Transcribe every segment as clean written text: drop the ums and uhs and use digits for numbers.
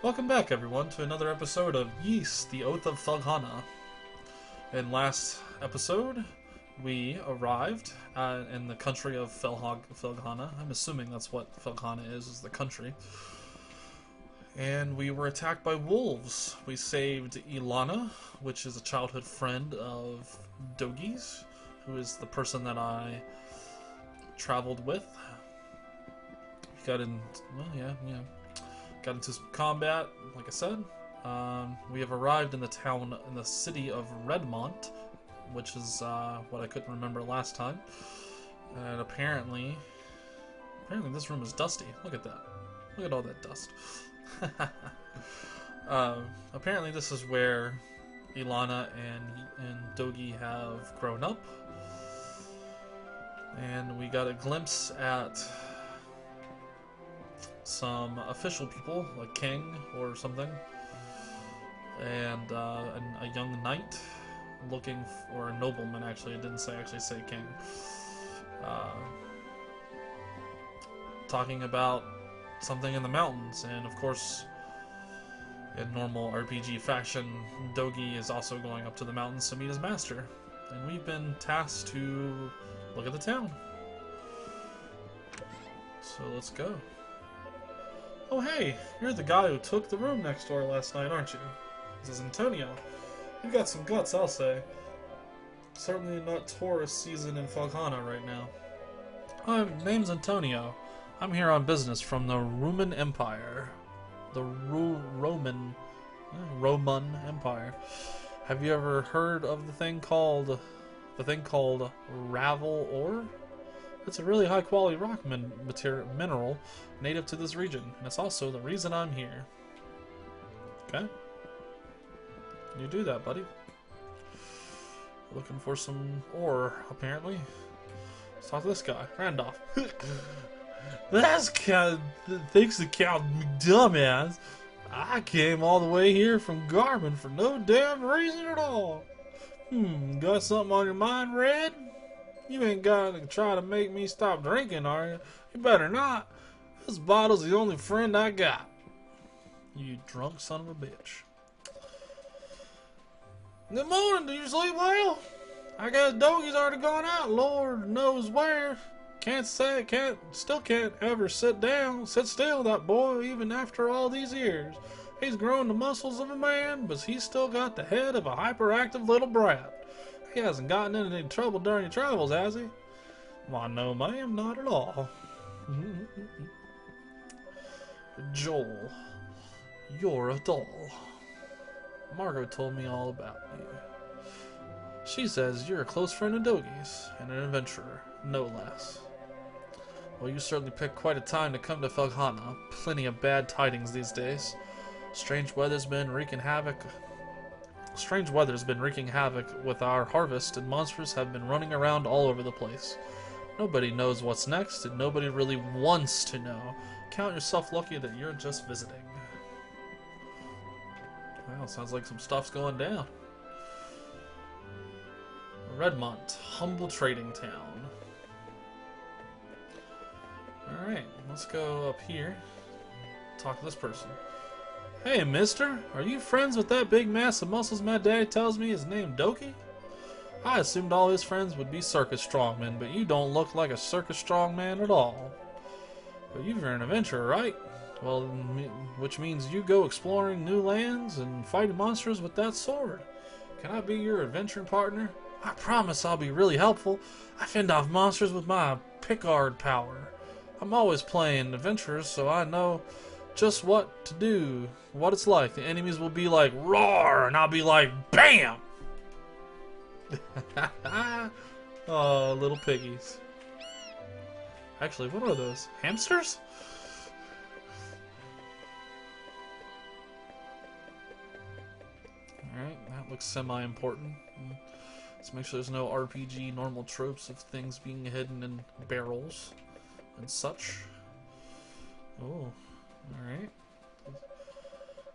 Welcome back, everyone, to another episode of Yeast, the Oath of Felghana. In last episode, we arrived in the country of Felghana. I'm assuming that's what Felghana is the country. And we were attacked by wolves. We saved Ilana, which is a childhood friend of Dogi's, who is the person that I traveled with. We got in, well, yeah. Got into some combat, like I said. We have arrived in the city of Redmont, which is what I couldn't remember last time. And apparently this room is dusty. Look at that. Look at all that dust. Apparently this is where Ilana and Dogi have grown up. And we got a glimpse at some official people, like king or something, and a young knight looking for a nobleman. Actually, it didn't actually say king. Talking about something in the mountains, and of course, in normal RPG fashion, Dogi is also going up to the mountains to meet his master, and we've been tasked to look at the town. So let's go. Oh hey, you're the guy who took the room next door last night, aren't you? This is Antonio. You've got some guts, I'll say. Certainly not tourist season in Felghana right now. My name's Antonio. I'm here on business from the Roman Empire. The Roman Empire. Have you ever heard of the thing called Ravel ore? It's a really high quality rock mineral native to this region, and it's also the reason I'm here. Okay? You do that, buddy. Looking for some ore, apparently. Let's talk to this guy, Randolph. That's kind of thanks to Count Dumbass. I came all the way here from Garmin for no damn reason at all. Got something on your mind, Red? You ain't gonna try to make me stop drinking, are you? You better not. This bottle's the only friend I got. You drunk son of a bitch. Good morning, do you sleep well? I guess Dogi's already gone out, Lord knows where. Still can't ever sit still, that boy, even after all these years. He's grown the muscles of a man, but he's still got the head of a hyperactive little brat. He hasn't gotten into any trouble during your travels, has he? Why, no, ma'am, not at all. Joel, you're a doll. Margot told me all about you. She says you're a close friend of Dogi's, and an adventurer, no less. Well, you certainly picked quite a time to come to Felghana. Plenty of bad tidings these days. Strange weather's been wreaking havoc with our harvest, and monsters have been running around all over the place. Nobody knows what's next, and nobody really wants to know. Count yourself lucky that you're just visiting. Well, sounds like some stuff's going down. Redmont, humble trading town. Alright, let's go up here. Talk to this person. Hey, mister, are you friends with that big mass of muscles my daddy tells me is named Dogi? I assumed all his friends would be circus strongmen, but you don't look like a circus strongman at all. But you're an adventurer, right? Well, which means you go exploring new lands and fighting monsters with that sword. Can I be your adventuring partner? I promise I'll be really helpful. I fend off monsters with my Picard power. I'm always playing adventurers, so I know just what to do, what it's like. The enemies will be like, roar, and I'll be like, bam! Oh, little piggies. Actually, what are those? Hamsters? Alright, that looks semi-important. Let's make sure there's no RPG normal tropes of things being hidden in barrels and such. Oh. Alright.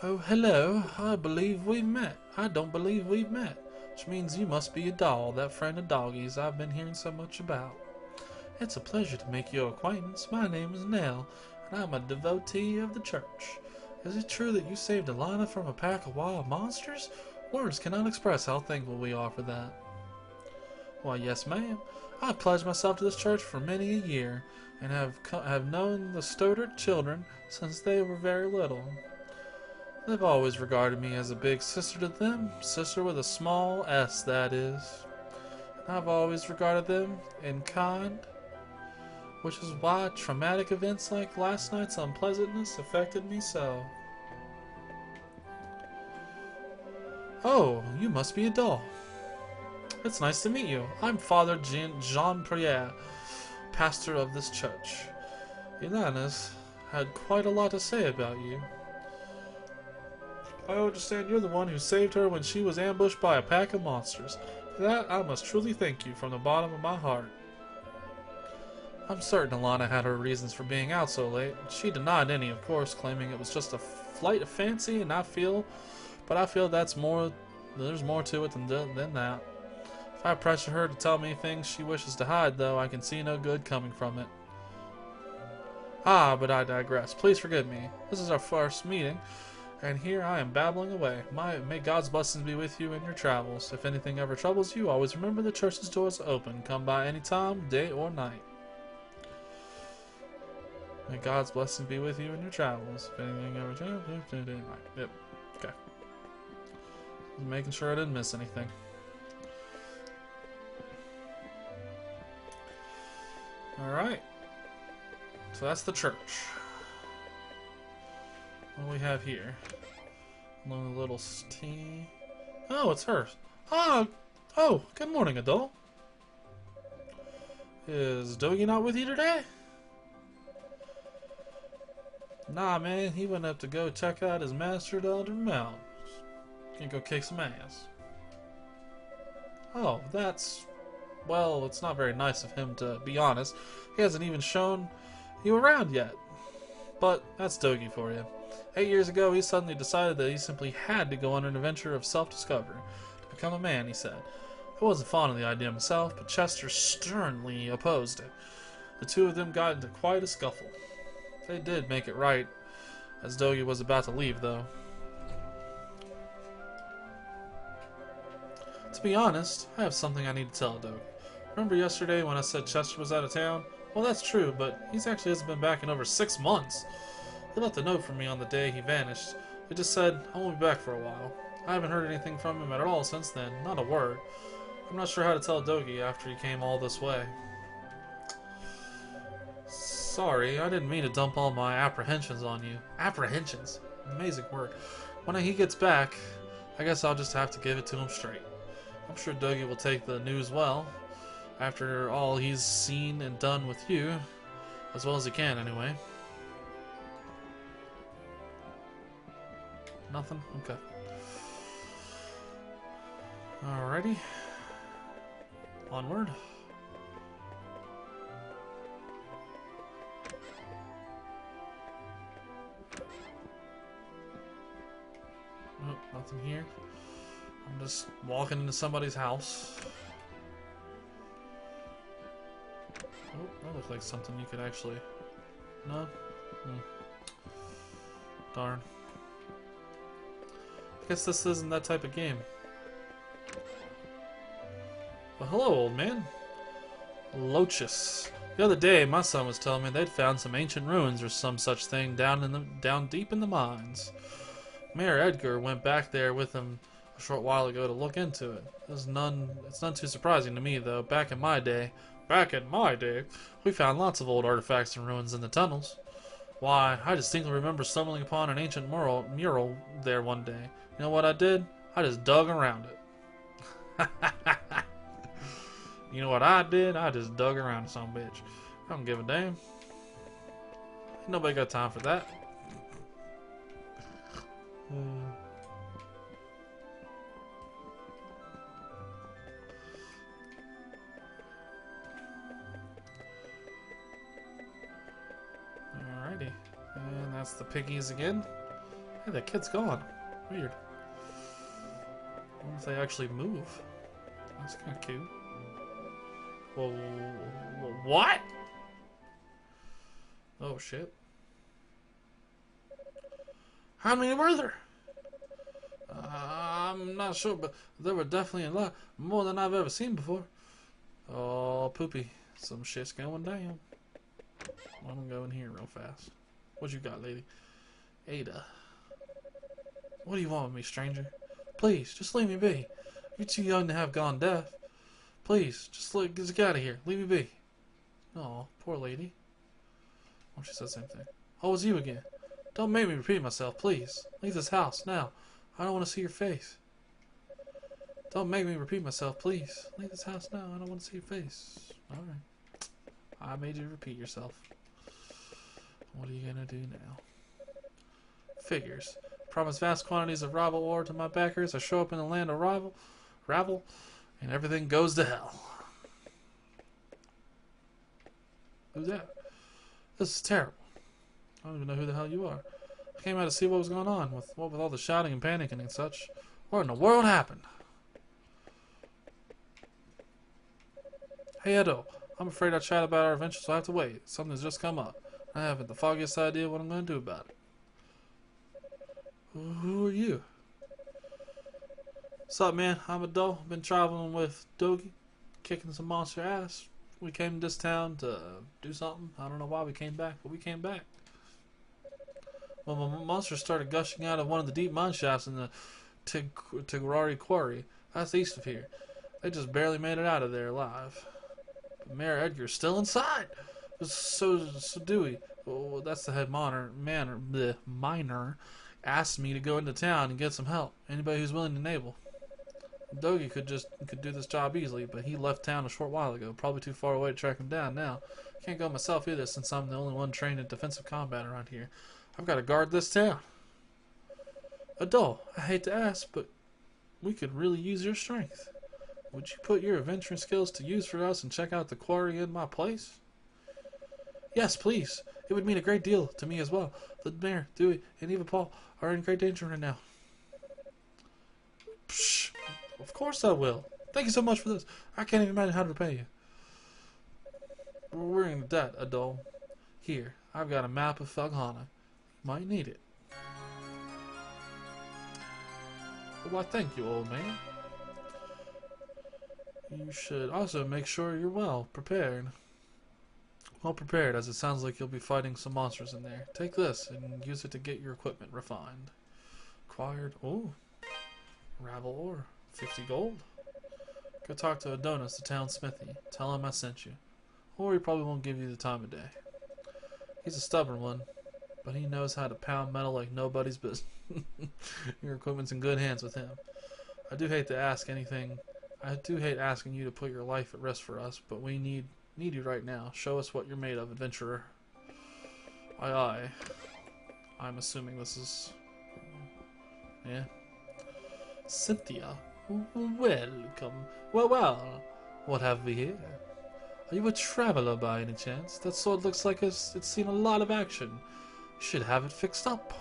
Oh, hello. I believe we've met. I don't believe we've met. Which means you must be a doll, that friend of Doggy's I've been hearing so much about. It's a pleasure to make your acquaintance. My name is Nell, and I'm a devotee of the church. Is it true that you saved Alana from a pack of wild monsters? Words cannot express how thankful we are for that. Why, yes, ma'am. I've pledged myself to this church for many a year, and have known the Stoddard children since they were very little. They've always regarded me as a big sister to them, sister with a small s, that is. And I've always regarded them in kind, which is why traumatic events like last night's unpleasantness affected me so. Oh, you must be Adol. It's nice to meet you. I'm Father Jean-Pierre, pastor of this church. Ilana's had quite a lot to say about you. I understand you're the one who saved her when she was ambushed by a pack of monsters. For that, I must truly thank you from the bottom of my heart. I'm certain Alana had her reasons for being out so late. She denied any, of course, claiming it was just a flight of fancy, and I feel there's more to it than that. If I pressure her to tell me things she wishes to hide, though, I can see no good coming from it. Ah, but I digress. Please forgive me. This is our first meeting, and here I am babbling away. May God's blessings be with you in your travels. If anything ever troubles you, always remember the church's doors are open. Come by any time, day or night. May God's blessing be with you in your travels. If anything ever changes, yep. Okay. Just making sure I didn't miss anything. Alright. So that's the church. What do we have here? One little tea. Oh, it's hers. Oh, good morning, Adol. Is Dogi not with you today? Nah, man, he went up to go check out his master at Redmont. Can go kick some ass. Oh, well, it's not very nice of him, to be honest. He hasn't even shown you around yet. But that's Dogi for you. 8 years ago, he suddenly decided that he simply had to go on an adventure of self-discovery. To become a man, he said. I wasn't fond of the idea myself, but Chester sternly opposed it. The two of them got into quite a scuffle. They did make it right, as Dogi was about to leave, though. To be honest, I have something I need to tell Dogi. Remember yesterday when I said Chester was out of town? Well, that's true, but he actually hasn't been back in over 6 months. He left a note for me on the day he vanished. It just said, I won't be back for a while. I haven't heard anything from him at all since then, not a word. I'm not sure how to tell Dogi after he came all this way. Sorry, I didn't mean to dump all my apprehensions on you. Apprehensions? Amazing word. When he gets back, I guess I'll just have to give it to him straight. I'm sure Dogi will take the news well, after all he's seen and done with you, as well as he can anyway. Nothing? Okay. Alrighty. Onward. Oh, nothing here. I'm just walking into somebody's house. Oh, that looks like something you could actually... No? Darn. I guess this isn't that type of game. Well, hello, old man. Lochus. The other day, my son was telling me they'd found some ancient ruins or some such thing down deep in the mines. Mayor Edgar went back there with him a short while ago to look into it. It's none too surprising to me, though. Back in my day, we found lots of old artifacts and ruins in the tunnels. Why, I distinctly remember stumbling upon an ancient mural there one day. You know what I did? I just dug around it. You know what I did? I just dug around it, son of a bitch. I don't give a damn. Nobody got time for that. Alrighty. And that's the piggies again. Hey, that kid's gone. Weird. I wonder if they actually move. That's kind of cute. Whoa, what? Oh, shit. How many were there? I'm not sure, but there were definitely a lot. More than I've ever seen before. Oh, poopy. Some shit's going down. I'm gonna go in here real fast. What you got, lady? Ada. What do you want with me, stranger? Please, just leave me be. You're too young to have gone deaf. Please, just get out of here. Leave me be. Oh, poor lady. Oh, she said the same thing. Oh, it's you again. Don't make me repeat myself, please. Leave this house, now. I don't want to see your face. Don't make me repeat myself, please. Leave this house now. I don't want to see your face. Alright. I made you repeat yourself. What are you gonna do now? Figures. Promise vast quantities of rival ore to my backers. I show up in the land of ravel, and everything goes to hell. Who's that? This is terrible. I don't even know who the hell you are. I came out to see what was going on with all the shouting and panicking and such. What in the world happened? Hey Adol, I'm afraid I chat about our adventure, so I have to wait. Something's just come up. I haven't the foggiest idea what I'm going to do about it. Who are you? What's up, man? I'm Adol. Been traveling with Dogi, kicking some monster ass. We came to this town to do something. I don't know why we came back, but we came back. Well, my monsters started gushing out of one of the deep mine shafts in the Tigrari quarry. That's east of here. They just barely made it out of there alive. But Mayor Edgar's still inside. So Dewey, well, that's the head miner, asked me to go into town and get some help. Anybody who's willing to enable. Dogi could do this job easily, but he left town a short while ago. Probably too far away to track him down now. Can't go myself either, since I'm the only one trained in defensive combat around here. I've got to guard this town. Adol, I hate to ask, but we could really use your strength. Would you put your adventuring skills to use for us and check out the quarry in my place? Yes, please. It would mean a great deal to me as well. The mayor, Dewey, and even Paul are in great danger right now. Psh, of course I will. Thank you so much for this. I can't even imagine how to repay you. We're in debt, Adol. Here, I've got a map of Felghana. Might need it. Why, thank you, old man. You should also make sure you're well prepared. Well prepared, as it sounds like you'll be fighting some monsters in there. Take this and use it to get your equipment refined. Acquired. Oh, ravel ore. 50 gold. Go talk to Adonis, the town smithy. Tell him I sent you. Or he probably won't give you the time of day. He's a stubborn one, but he knows how to pound metal like nobody's business. Your equipment's in good hands with him. I do hate asking you to put your life at risk for us, but we need you right now. Show us what you're made of, adventurer. Aye aye. I'm assuming this is... yeah. Cynthia. Welcome. Well. What have we here? Are you a traveler by any chance? That sword looks like it's seen a lot of action. You should have it fixed up.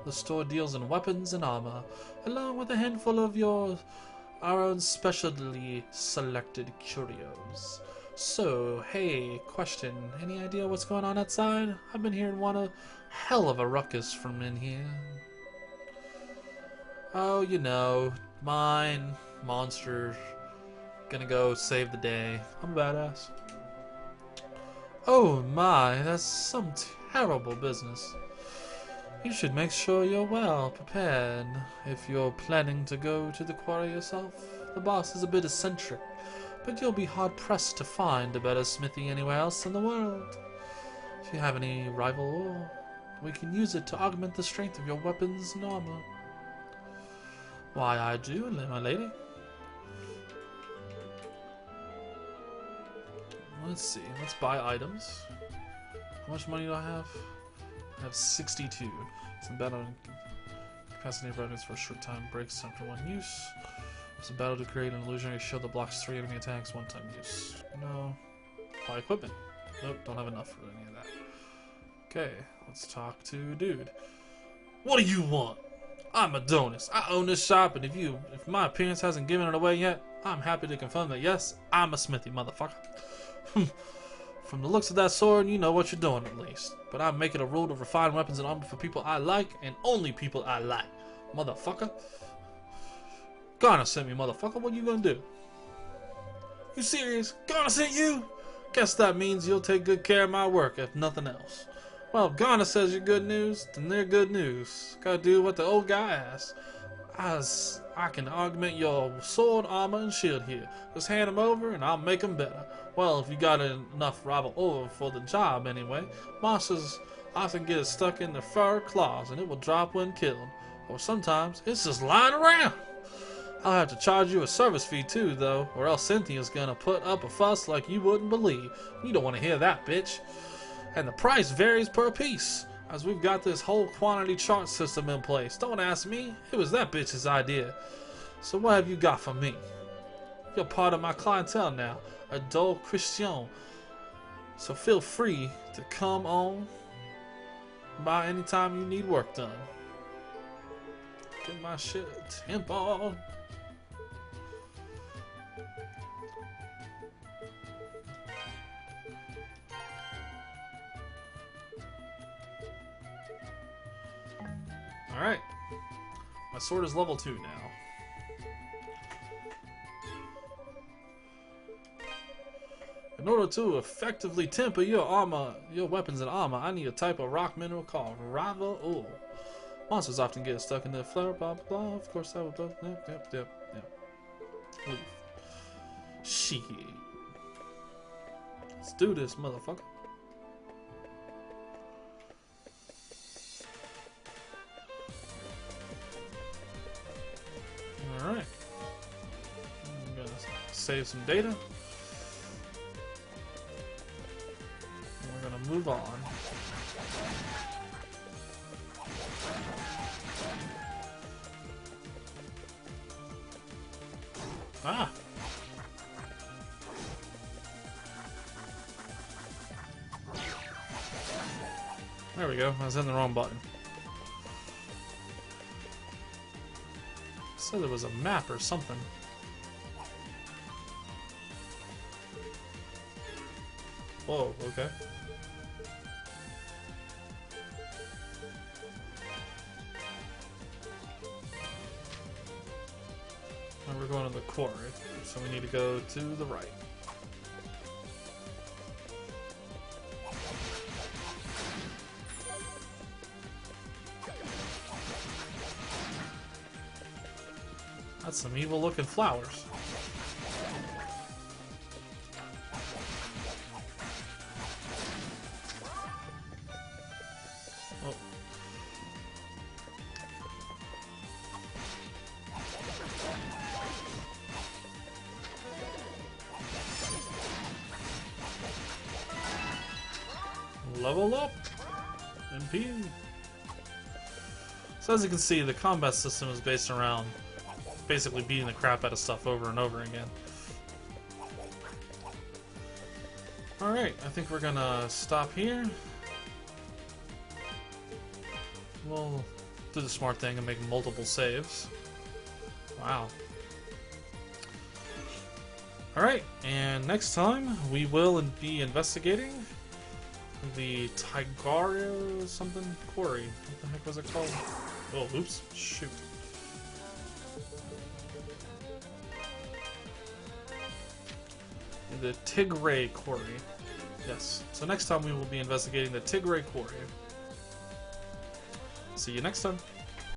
The store deals in weapons and armor, along with a handful of our own specially selected curios. So, hey, question. Any idea what's going on outside? I've been hearing one hell of a ruckus from in here. Oh, you know, mine, monsters, gonna go save the day. I'm a badass. Oh my, that's some terrible business. You should make sure you're well prepared if you're planning to go to the quarry yourself. The boss is a bit eccentric, but you'll be hard-pressed to find a better smithy anywhere else in the world. If you have any rival ore, we can use it to augment the strength of your weapons and armor. Why, I do, my lady. Let's see, let's buy items. How much money do I have? I have 62. Some battle capacity items for a short time breaks after one use. It's a battle to create an illusionary shield that blocks 3 enemy attacks one time use. No. Buy equipment. Nope, don't have enough for any of that. Okay, let's talk to dude. What do you want? I'm Adonis. I own this shop, and if my appearance hasn't given it away yet, I'm happy to confirm that yes, I'm a smithy, motherfucker. From the looks of that sword, you know what you're doing at least. But I make it a rule to refine weapons and armor for people I like, and only people I like. Motherfucker. Ghana sent me, motherfucker. What you gonna do? You serious? Ghana sent you? Guess that means you'll take good care of my work, if nothing else. Well, if Ghana says you're good news, then they're good news. Gotta do what the old guy asks. I can augment your sword, armor, and shield here. Just hand them over, and I'll make them better. Well, if you got enough rubber over for the job anyway. Monsters often get stuck in their fur claws, and it will drop when killed. Or sometimes, it's just lying around. I'll have to charge you a service fee too, though, or else Cynthia's gonna put up a fuss like you wouldn't believe. You don't want to hear that, bitch. And the price varies per piece, as we've got this whole quantity chart system in place. Don't ask me, it was that bitch's idea. So what have you got for me? You're part of my clientele now, Adol Christian. So feel free to come on by anytime you need work done. Get my shit a tempo. Alright, my sword is level 2 now. In order to effectively temper your armor, your weapons and armor, I need a type of rock mineral called Rava ore. Monsters often get stuck in their flare, blah blah blah. Of course, I would both. Yep. Leave. Shit. Let's do this, motherfucker. Alright. I'm gonna save some data. And we're gonna move on. Ah! There we go. I was in the wrong button. Said there was a map or something. Whoa, okay. Now we're going to the quarry, so we need to go to the right. That's some evil looking flowers. Oh. Level up! MP. So as you can see, the combat system is based around basically beating the crap out of stuff over and over again. Alright, I think we're gonna stop here. We'll do the smart thing and make multiple saves. Wow. Alright, and next time we will be investigating the Tigara something quarry. What the heck was it called? Oh, oops. Shoot. The Tigray Quarry. Yes. So next time we will be investigating the Tigray Quarry. See you next time.